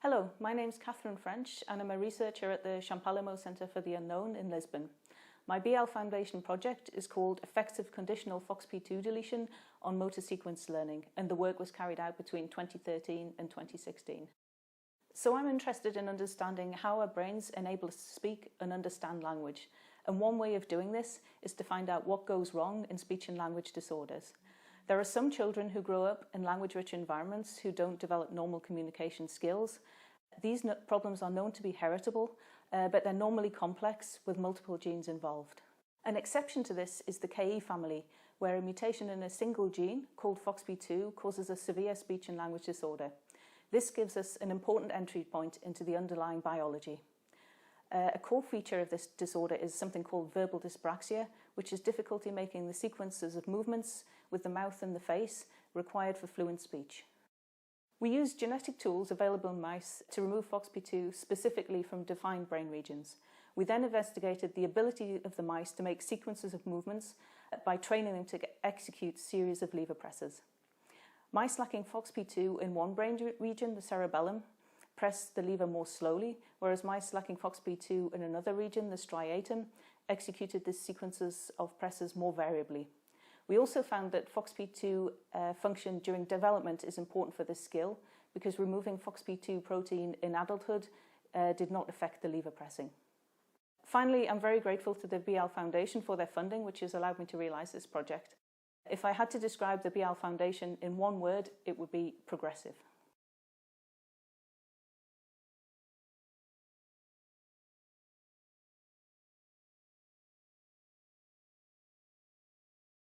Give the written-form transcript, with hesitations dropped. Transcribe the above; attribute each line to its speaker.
Speaker 1: Hello, my name's Catherine French and I'm a researcher at the Champalimaud Centre for the Unknown in Lisbon. My BIAL Foundation project is called Effective Conditional FOXP2 Deletion on Motor Sequence Learning, and the work was carried out between 2013 and 2016. So I'm interested in understanding how our brains enable us to speak and understand language, and one way of doing this is to find out what goes wrong in speech and language disorders. There are some children who grow up in language-rich environments who don't develop normal communication skills. These problems are known to be heritable, but they're normally complex with multiple genes involved. An exception to this is the KE family, where a mutation in a single gene called FOXP2 causes a severe speech and language disorder. This gives us an important entry point into the underlying biology. A core feature of this disorder is something called verbal dyspraxia, which is difficulty making the sequences of movements with the mouth and the face required for fluent speech. We used genetic tools available in mice to remove FOXP2 specifically from defined brain regions. We then investigated the ability of the mice to make sequences of movements by training them to execute series of lever presses. Mice lacking FOXP2 in one brain region, the cerebellum, pressed the lever more slowly, whereas mice lacking FOXP2 in another region, the striatum, executed these sequences of presses more variably. We also found that FOXP2 function during development is important for this skill because removing FOXP2 protein in adulthood did not affect the lever pressing. Finally, I'm very grateful to the BIAL Foundation for their funding, which has allowed me to realise this project. If I had to describe the BIAL Foundation in one word, it would be progressive.